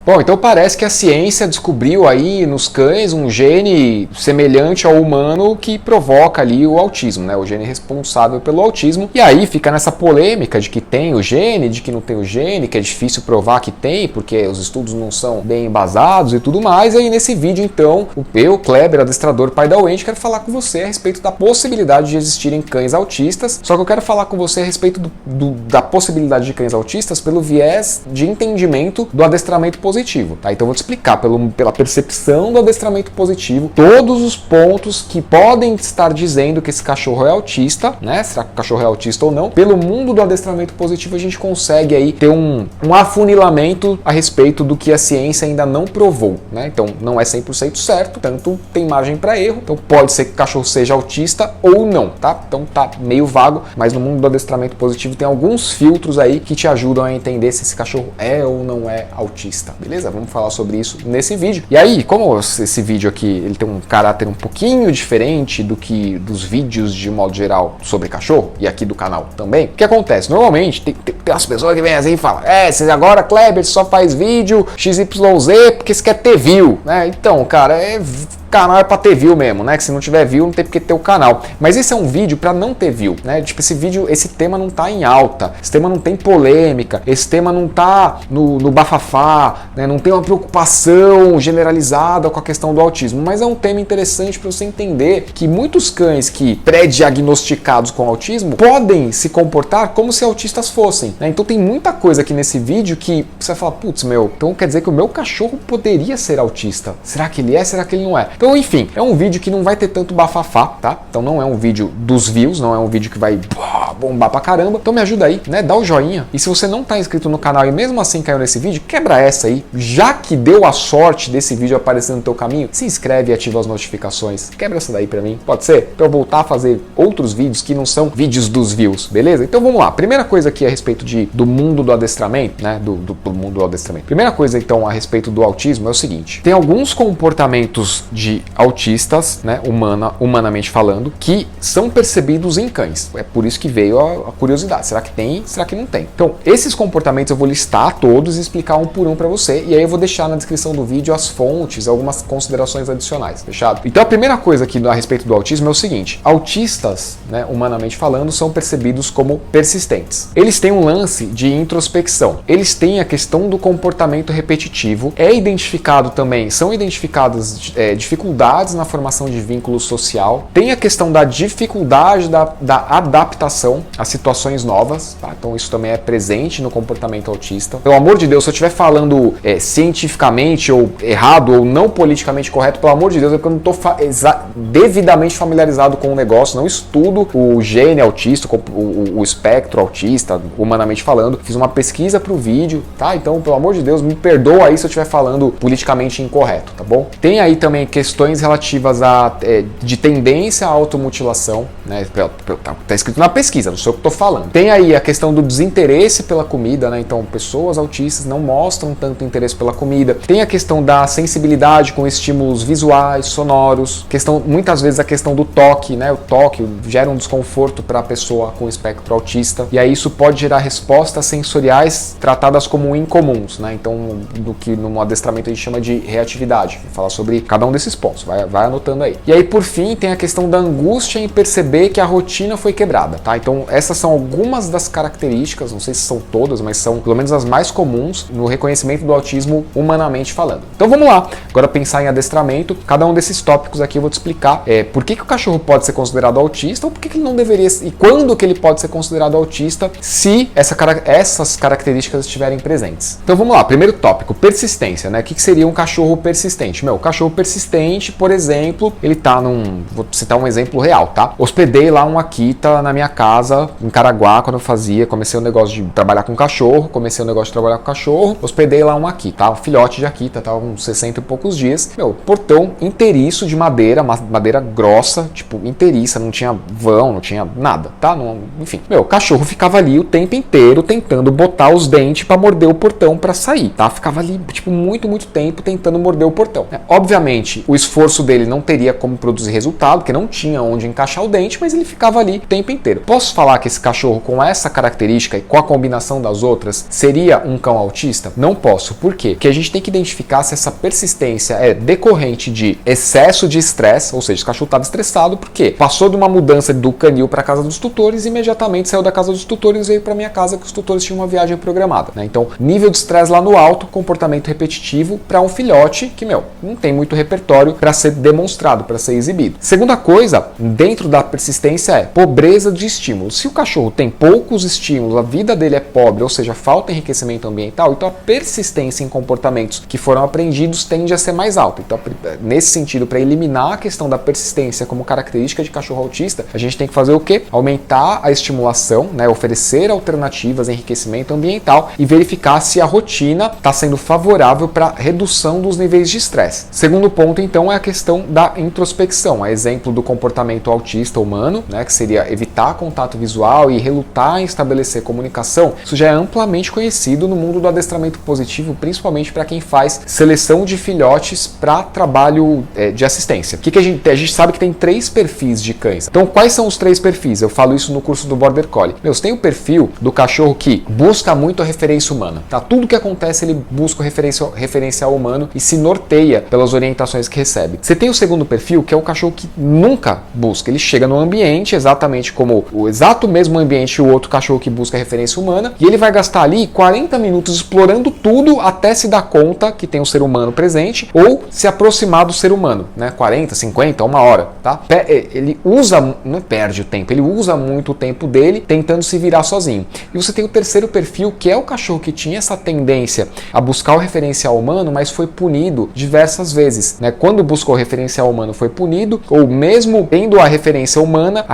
Bom, então parece que a ciência descobriu aí nos cães um gene semelhante ao humano que provoca ali o autismo, né? O gene responsável pelo autismo. E aí fica nessa polêmica de que tem o gene, de que não tem o gene, que é difícil provar que tem, porque os estudos não são bem embasados e tudo mais. E aí nesse vídeo, então, eu, Kleber, adestrador pai da Wendy, quero falar com você a respeito da possibilidade de existirem cães autistas. Só que eu quero falar com você a respeito da possibilidade de cães autistas pelo viés de entendimento do adestramento positivo, tá? Então eu vou te explicar pela percepção do adestramento positivo todos os pontos que podem estar dizendo que esse cachorro é autista, né? Será que o cachorro é autista ou não? Pelo mundo do adestramento positivo a gente consegue aí ter um afunilamento a respeito do que a ciência ainda não provou, né? Então não é 100% certo, tanto tem margem para erro. Então pode ser que o cachorro seja autista ou não, tá? Então tá meio vago, mas no mundo do adestramento positivo tem alguns filtros aí que te ajudam a entender se esse cachorro é ou não é autista, beleza? Vamos falar sobre isso nesse vídeo. E aí, como esse vídeo aqui ele tem um caráter um pouquinho diferente do que dos vídeos de modo geral sobre cachorro, e aqui do canal também, o que acontece? Normalmente tem as pessoas que vêm assim e falam: você agora, Kleber, só faz vídeo XYZ porque você quer ter view, né? Então, cara, canal é pra ter view mesmo, né? Que se não tiver view, não tem porque ter o canal. Mas esse é um vídeo pra não ter view, né? Tipo, esse tema não tá em alta, esse tema não tem polêmica, esse tema não tá no bafafá, né? Não tem uma preocupação generalizada com a questão do autismo, mas é um tema interessante pra você entender que muitos cães que pré-diagnosticados com autismo podem se comportar como se autistas fossem, né? Então tem muita coisa aqui nesse vídeo que você vai falar: putz, então quer dizer que o meu cachorro poderia ser autista. Será que ele é? Será que ele não é? Então, enfim, é um vídeo que não vai ter tanto bafafá, tá? Então não é um vídeo dos views, não é um vídeo que vai bombar pra caramba. Então me ajuda aí, né? Dá o joinha. E se você não tá inscrito no canal e mesmo assim caiu nesse vídeo, quebra essa aí. Já que deu a sorte desse vídeo aparecer no teu caminho, se inscreve e ativa as notificações. Quebra essa daí pra mim, pode ser? Pra eu voltar a fazer outros vídeos que não são vídeos dos views, beleza? Então vamos lá. Primeira coisa aqui a respeito do mundo do adestramento, né? Do mundo do adestramento. Primeira coisa então a respeito do autismo é o seguinte: tem alguns comportamentos de autistas, né, humanamente falando, que são percebidos em cães. É por isso que veio a curiosidade. Será que tem? Será que não tem? Então, esses comportamentos eu vou listar todos e explicar um por um para você, e aí eu vou deixar na descrição do vídeo as fontes, algumas considerações adicionais, fechado? Então, a primeira coisa aqui a respeito do autismo é o seguinte: autistas, né, humanamente falando, são percebidos como persistentes. Eles têm um lance de introspecção. Eles têm a questão do comportamento repetitivo. São identificadas dificuldades na formação de vínculo social, tem a questão da dificuldade da adaptação a situações novas, tá? Então isso também é presente no comportamento autista. Pelo amor de Deus, se eu estiver falando cientificamente ou errado ou não politicamente correto, pelo amor de Deus, é porque eu não estou devidamente familiarizado com o negócio, não estudo o gene autista, o espectro autista, humanamente falando. Fiz uma pesquisa para o vídeo, tá? Então, pelo amor de Deus, me perdoa aí se eu estiver falando politicamente incorreto, tá bom? Tem aí também questões relativas de tendência à automutilação, né? Tá escrito na pesquisa, não sou eu que estou falando. Tem aí a questão do desinteresse pela comida, né? Então, pessoas autistas não mostram tanto interesse pela comida. Tem a questão da sensibilidade com estímulos visuais, sonoros. Muitas vezes a questão do toque, né? O toque gera um desconforto para a pessoa com espectro autista. E aí isso pode gerar respostas sensoriais tratadas como incomuns, né? Então, do que no adestramento a gente chama de reatividade. Vou falar sobre cada um desses pontos, vai anotando aí. E aí, por fim, tem a questão da angústia em perceber que a rotina foi quebrada, tá? Então, essas são algumas das características, não sei se são todas, mas são pelo menos as mais comuns no reconhecimento do autismo humanamente falando. Então, vamos lá. Agora, pensar em adestramento, cada um desses tópicos aqui eu vou te explicar por que o cachorro pode ser considerado autista ou por que ele não deveria, e quando que ele pode ser considerado autista se essas características estiverem presentes. Então, vamos lá. Primeiro tópico, persistência, né? O que seria um cachorro persistente? O cachorro persistente, por exemplo, ele tá vou citar um exemplo real, tá? Hospedei lá um Akita na minha casa, em Caraguá, quando eu comecei o negócio de trabalhar com cachorro, hospedei lá um Akita, tá? Um filhote de Akita, tava uns 60 e poucos dias. Portão inteiriço de madeira, madeira grossa, tipo, inteiriça, não tinha vão, não tinha nada, tá? Enfim, o cachorro ficava ali o tempo inteiro tentando botar os dentes pra morder o portão pra sair, tá? Ficava ali, tipo, muito tempo tentando morder o portão. Obviamente, o esforço dele não teria como produzir resultado, porque não tinha onde encaixar o dente, mas ele ficava ali o tempo inteiro. Posso falar que esse cachorro com essa característica e com a combinação das outras seria um cão autista? Não posso. Por quê? Porque a gente tem que identificar se essa persistência é decorrente de excesso de estresse, ou seja, o cachorro estava estressado porque passou de uma mudança do canil para a casa dos tutores e imediatamente saiu da casa dos tutores e veio para minha casa que os tutores tinham uma viagem programada, né? Então, nível de estresse lá no alto, comportamento repetitivo para um filhote que, não tem muito repertório para ser demonstrado, para ser exibido. Segunda coisa, dentro da persistência é pobreza de estímulos. Se o cachorro tem poucos estímulos, a vida dele é pobre, ou seja, falta enriquecimento ambiental, então a persistência em comportamentos que foram aprendidos tende a ser mais alta. Então, nesse sentido, para eliminar a questão da persistência como característica de cachorro autista, a gente tem que fazer o quê? Aumentar a estimulação, né? Oferecer alternativas, enriquecimento ambiental e verificar se a rotina está sendo favorável para redução dos níveis de estresse. Segundo ponto, então, é a questão da introspecção. A exemplo do comportamento autista humano, né? Que seria evitar contato visual e relutar em estabelecer comunicação. Isso já é amplamente conhecido no mundo do adestramento positivo, principalmente para quem faz seleção de filhotes para trabalho de assistência. O que a gente sabe que tem 3 perfis de cães. Então, quais são os 3 perfis? Eu falo isso no curso do Border Collie. Você tem o perfil do cachorro que busca muito a referência humana. Tá? Tudo que acontece, ele busca o referencial humano e se norteia pelas orientações que recebe. Você tem o segundo perfil, que é o cachorro que nunca busca. Ele chega no ambiente, exatamente como o exato mesmo ambiente o outro cachorro que busca a referência humana, e ele vai gastar ali 40 minutos explorando tudo até se dar conta que tem um ser humano presente ou se aproximar do ser humano, né? 40, 50, 1 hora, tá? Ele usa, não perde o tempo, ele usa muito o tempo dele tentando se virar sozinho. E você tem o terceiro perfil, que é o cachorro que tinha essa tendência a buscar o referencial humano, mas foi punido diversas vezes, né? Quando buscou o referencial humano foi punido, ou mesmo tendo a referência humana,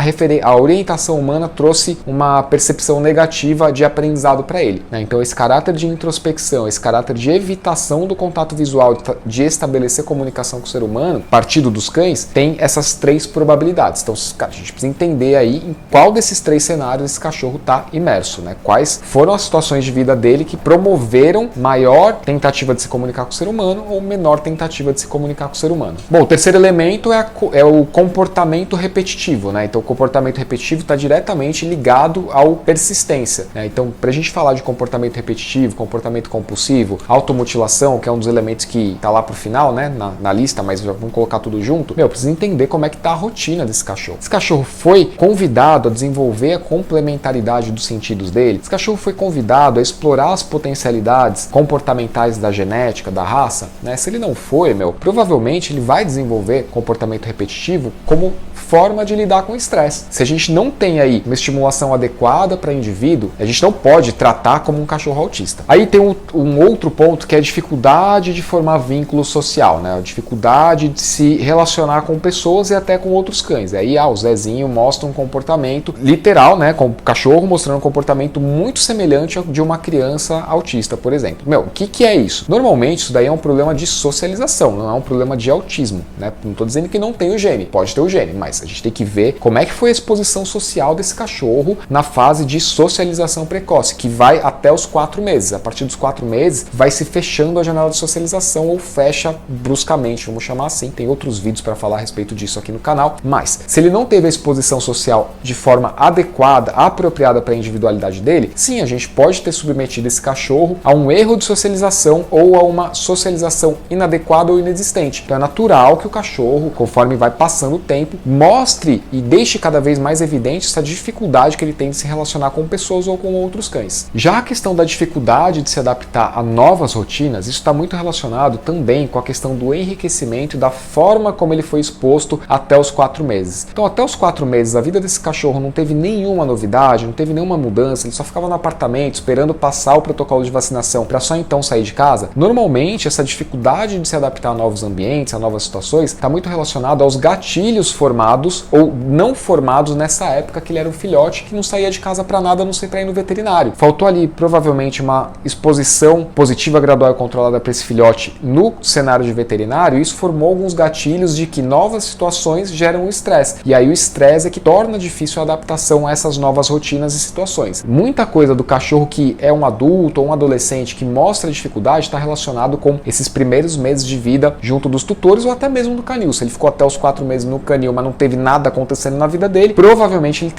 a orientação humana trouxe uma percepção negativa de aprendizado para ele, né? Então esse caráter de introspecção, esse caráter de evitação do contato visual, de estabelecer comunicação com o ser humano, partido dos cães, tem essas 3 probabilidades. Então a gente precisa entender aí em qual desses 3 cenários esse cachorro está imerso, né? Quais foram as situações de vida dele que promoveram maior tentativa de se comunicar com o ser humano ou menor tentativa de se comunicar com o ser humano. Bom, o terceiro elemento é o comportamento repetitivo, né? Então o comportamento repetitivo está diretamente ligado ao persistência, né? Então, para a gente falar de comportamento repetitivo, comportamento compulsivo, automutilação, que é um dos elementos que está lá pro final, né? Na lista, mas já vamos colocar tudo junto, precisa entender como é que tá a rotina desse cachorro. Esse cachorro foi convidado a desenvolver a complementaridade dos sentidos dele. Esse cachorro foi convidado a explorar as potencialidades comportamentais da genética, da raça, né? Se ele não foi, provavelmente ele vai desenvolver comportamento repetitivo como forma de lidar com o estresse. Se a gente não tem aí uma estimulação adequada para o indivíduo, a gente não pode tratar como um cachorro autista. Aí tem um outro ponto que é a dificuldade de formar vínculo social, né? A dificuldade de se relacionar com pessoas e até com outros cães. Aí o Zezinho mostra um comportamento literal, né? Com o cachorro mostrando um comportamento muito semelhante ao de uma criança autista, por exemplo. O que é isso? Normalmente isso daí é um problema de socialização, não é um problema de autismo, né? Não estou dizendo que não tem o gene, pode ter o gene, mas a gente tem que ver como é que foi a exposição social desse cachorro na fase de socialização precoce, que vai até os 4 meses. A partir dos 4 meses vai se fechando a janela de socialização ou fecha bruscamente, vamos chamar assim. Tem outros vídeos para falar a respeito disso aqui no canal, mas se ele não teve a exposição social de forma adequada, apropriada para a individualidade dele, sim, a gente pode ter submetido esse cachorro a um erro de socialização ou a uma socialização inadequada ou inexistente. Então é natural que o cachorro, conforme vai passando o tempo, mostre e deixe cada vez mais evidente essa dificuldade que ele tem de se relacionar com pessoas ou com outros cães. Já a questão da dificuldade de se adaptar a novas rotinas, isso está muito relacionado também com a questão do enriquecimento e da forma como ele foi exposto até os 4 meses. Então, até os 4 meses, a vida desse cachorro não teve nenhuma novidade, não teve nenhuma mudança, ele só ficava no apartamento esperando passar o protocolo de vacinação para só então sair de casa. Normalmente, essa dificuldade de se adaptar a novos ambientes, a novas situações, está muito relacionado aos gatilhos formados formados ou não formados nessa época que ele era um filhote que não saía de casa para nada, a não ser para ir no veterinário. Faltou ali provavelmente uma exposição positiva, gradual e controlada para esse filhote no cenário de veterinário, e isso formou alguns gatilhos de que novas situações geram estresse. E aí o estresse é que torna difícil a adaptação a essas novas rotinas e situações. Muita coisa do cachorro que é um adulto ou um adolescente que mostra dificuldade está relacionado com esses primeiros meses de vida junto dos tutores ou até mesmo do canil. Se ele ficou até os 4 meses no canil, mas não teve nada acontecendo na vida dele, provavelmente ele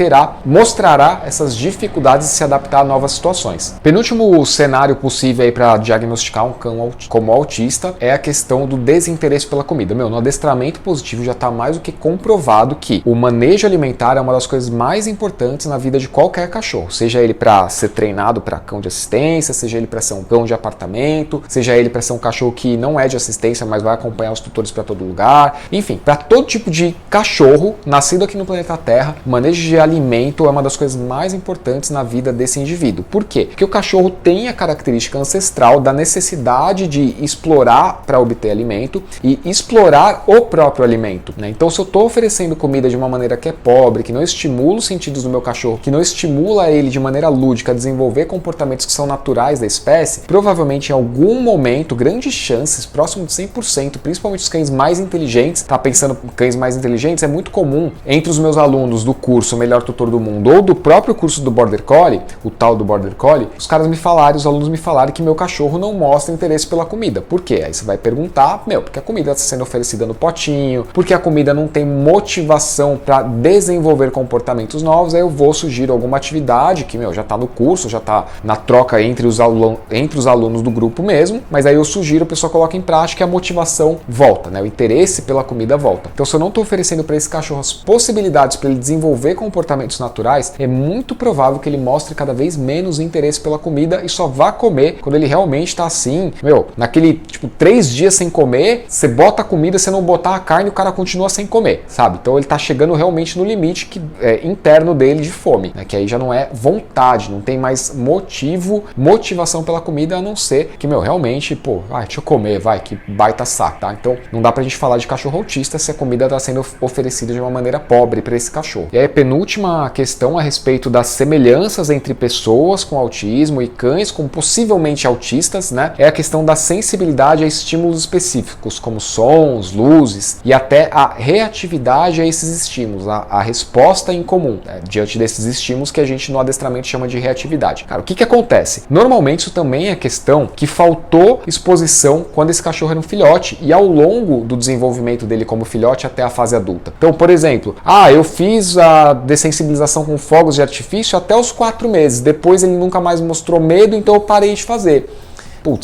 mostrará essas dificuldades de se adaptar a novas situações. Penúltimo cenário possível aí para diagnosticar um cão como autista é a questão do desinteresse pela comida. No adestramento positivo já está mais do que comprovado que o manejo alimentar é uma das coisas mais importantes na vida de qualquer cachorro, seja ele para ser treinado para cão de assistência, seja ele para ser um cão de apartamento, seja ele para ser um cachorro que não é de assistência, mas vai acompanhar os tutores para todo lugar, enfim, para todo tipo de cachorro nascido aqui no planeta Terra, o manejo de alimento é uma das coisas mais importantes na vida desse indivíduo. Por quê? Porque o cachorro tem a característica ancestral da necessidade de explorar para obter alimento e explorar o próprio alimento, né? Então, se eu estou oferecendo comida de uma maneira que é pobre, que não estimula os sentidos do meu cachorro, que não estimula ele de maneira lúdica a desenvolver comportamentos que são naturais da espécie, provavelmente em algum momento, grandes chances, próximo de 100%, principalmente os cães mais inteligentes, tá pensando em cães mais inteligentes, é muito comum entre os meus alunos do curso Melhor Tutor do Mundo ou do próprio curso do Border Collie, o tal do Border Collie, os alunos me falarem que meu cachorro não mostra interesse pela comida. Por quê? Aí você vai perguntar, porque a comida está sendo oferecida no potinho, porque a comida não tem motivação para desenvolver comportamentos novos, aí eu vou sugerir alguma atividade que, já está no curso, já está na troca entre os alunos do grupo mesmo, mas aí eu sugiro a pessoa coloque em prática e a motivação volta, né? O interesse pela comida volta. Então, se eu não estou oferecendo para esse cachorro as possibilidades para ele desenvolver comportamentos naturais, é muito provável que ele mostre cada vez menos interesse pela comida e só vá comer quando ele realmente está assim, naquele 3 dias sem comer, você bota a comida, você não botar a carne, o cara continua sem comer, sabe? Então ele está chegando realmente no limite interno dele de fome, né? Que aí já não é vontade, não tem mais motivação pela comida, a não ser que, realmente, deixa eu comer, que baita saco, tá? Então não dá pra gente falar de cachorro autista se a comida está sendo oferecida de uma maneira pobre para esse cachorro. E aí a penúltima questão a respeito das semelhanças entre pessoas com autismo e cães com possivelmente autistas, né? É a questão da sensibilidade a estímulos específicos, como sons, luzes e até a reatividade a esses estímulos, a resposta em comum, né? Diante desses estímulos que a gente no adestramento chama de reatividade. Cara, o que acontece? Normalmente isso também é questão que faltou exposição quando esse cachorro era um filhote e ao longo do desenvolvimento dele como filhote até a fase adulta. Então, por exemplo, eu fiz a dessensibilização com fogos de artifício até os 4 meses, depois ele nunca mais mostrou medo, então eu parei de fazer.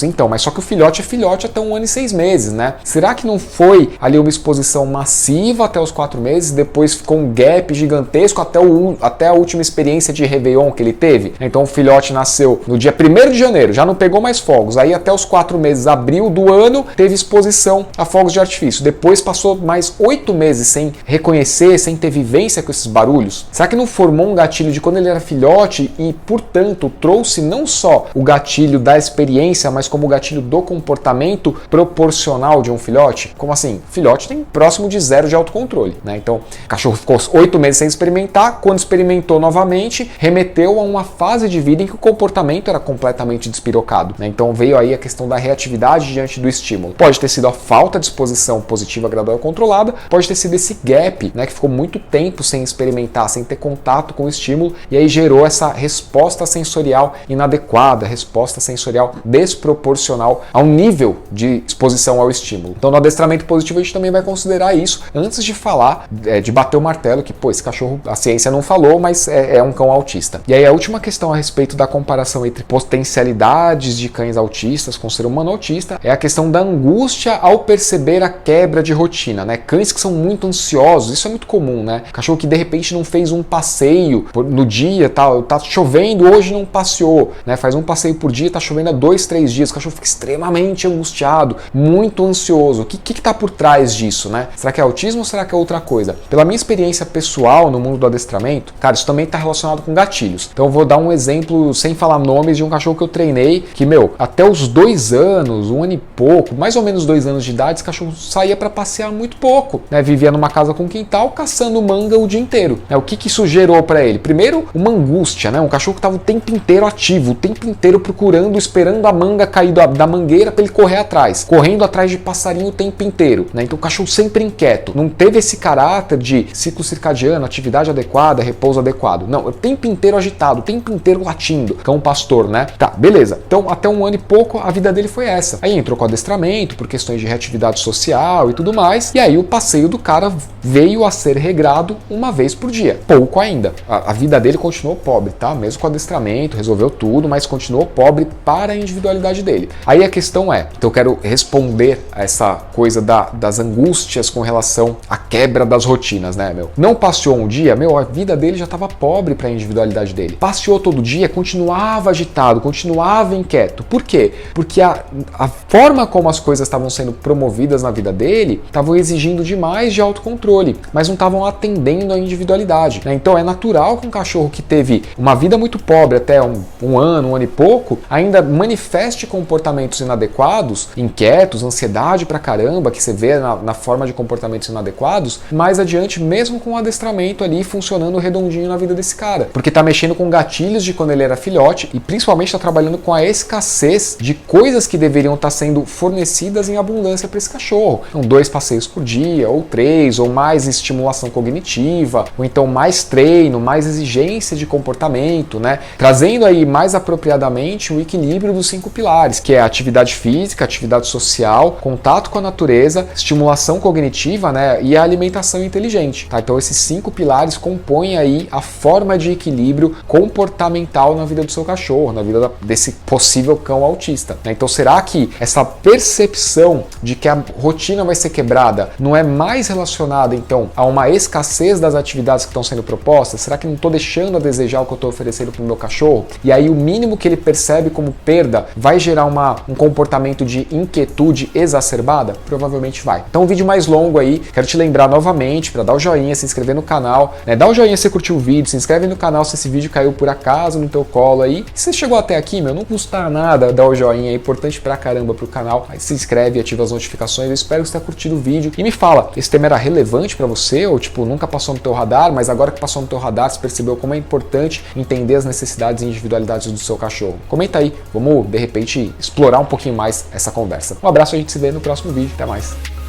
Então, mas só que o filhote é filhote até 1 ano e 6 meses, né? Será que não foi ali uma exposição massiva até os 4 meses, depois ficou um gap gigantesco até a última experiência de Réveillon que ele teve? Então o filhote nasceu no dia 1º de janeiro, já não pegou mais fogos, aí até os 4 meses, abril do ano, teve exposição a fogos de artifício, depois passou mais 8 meses sem reconhecer, sem ter vivência com esses barulhos? Será que não formou um gatilho de quando ele era filhote e, portanto, trouxe não só o gatilho da experiência, mas como o gatilho do comportamento proporcional de um filhote? Como assim? Filhote tem próximo de 0 de autocontrole, né? Então, o cachorro ficou 8 meses sem experimentar, quando experimentou novamente, remeteu a uma fase de vida em que o comportamento era completamente despirocado, né? Então veio aí a questão da reatividade diante do estímulo. Pode ter sido a falta de exposição positiva, gradual e controlada, pode ter sido esse gap, né, que ficou muito tempo sem experimentar, sem ter contato com o estímulo, e aí gerou essa resposta sensorial inadequada, resposta sensorial desproporcional ao nível de exposição ao estímulo. Então, no adestramento positivo, a gente também vai considerar isso antes de falar, de bater o martelo que, esse cachorro, a ciência não falou, mas é um cão autista. E aí, a última questão a respeito da comparação entre potencialidades de cães autistas com ser humano autista é a questão da angústia ao perceber a quebra de rotina, né? Cães que são muito ansiosos, isso é muito comum, né? Cachorro que, de repente, não fez um passeio no dia, tá chovendo, hoje não passeou, né? Faz um passeio por dia, tá chovendo há 2, 3 2 dias, o cachorro fica extremamente angustiado, muito ansioso. O que está por trás disso, né? Será que é autismo ou será que é outra coisa? Pela minha experiência pessoal no mundo do adestramento, cara, isso também está relacionado com gatilhos. Então eu vou dar um exemplo, sem falar nomes, de um cachorro que eu treinei, que, até os 2 anos, 1 ano e pouco, mais ou menos 2 anos de idade, esse cachorro saía para passear muito pouco, né? Vivia numa casa com quintal, caçando manga o dia inteiro. O que isso gerou para ele? Primeiro, uma angústia, né? Um cachorro que estava o tempo inteiro ativo, o tempo inteiro procurando, esperando a manga cair da mangueira para ele correr atrás, correndo atrás de passarinho o tempo inteiro, né? Então o cachorro sempre inquieto, não teve esse caráter de ciclo circadiano, atividade adequada, repouso adequado. Não, o tempo inteiro agitado, o tempo inteiro latindo, cão pastor, né? Tá, beleza. Então até 1 ano e pouco a vida dele foi essa. Aí entrou com adestramento por questões de reatividade social e tudo mais, e aí o passeio do cara veio a ser regrado 1 vez por dia. Pouco ainda. A vida dele continuou pobre, tá? Mesmo com adestramento, resolveu tudo, mas continuou pobre para a individualidade dele. Aí a questão é, então eu quero responder a essa coisa das angústias com relação à quebra das rotinas, né, Não passeou um dia, a vida dele já estava pobre para a individualidade dele. Passeou todo dia, continuava agitado, continuava inquieto. Por quê? Porque a forma como as coisas estavam sendo promovidas na vida dele estavam exigindo demais de autocontrole, mas não estavam atendendo à individualidade, né? Então é natural que um cachorro que teve uma vida muito pobre até um ano e pouco, ainda manifeste comportamentos inadequados, inquietos, ansiedade pra caramba, que você vê na forma de comportamentos inadequados, mais adiante, mesmo com o adestramento ali funcionando redondinho na vida desse cara. Porque tá mexendo com gatilhos de quando ele era filhote e principalmente tá trabalhando com a escassez de coisas que deveriam estar sendo fornecidas em abundância para esse cachorro. Então 2 passeios por dia, ou 3, ou mais estimulação cognitiva, ou então mais treino, mais exigência de comportamento, né? Trazendo aí mais apropriadamente o equilíbrio dos 5 pilares, que é a atividade física, atividade social, contato com a natureza, estimulação cognitiva, né? E a alimentação inteligente, tá? Então esses 5 pilares compõem aí a forma de equilíbrio comportamental na vida do seu cachorro, na vida desse possível cão autista, né? Então será que essa percepção de que a rotina vai ser quebrada não é mais relacionada então a uma escassez das atividades que estão sendo propostas? Será que não estou deixando a desejar o que eu estou oferecendo para o meu cachorro? E aí o mínimo que ele percebe como perda vai gerar um comportamento de inquietude exacerbada? Provavelmente vai. Então um vídeo mais longo aí, quero te lembrar novamente para dar o joinha, se inscrever no canal, né? Dá o joinha se você curtiu o vídeo, se inscreve no canal se esse vídeo caiu por acaso no teu colo aí. E se você chegou até aqui, não custa nada dar o joinha, é importante pra caramba pro canal. Aí se inscreve e ativa as notificações. Eu espero que você tenha curtido o vídeo e me fala, esse tema era relevante para você ou nunca passou no teu radar, mas agora que passou no teu radar, você percebeu como é importante entender as necessidades e individualidades do seu cachorro? Comenta aí, vamos de repente explorar um pouquinho mais essa conversa. Um abraço, a gente se vê no próximo vídeo, até mais.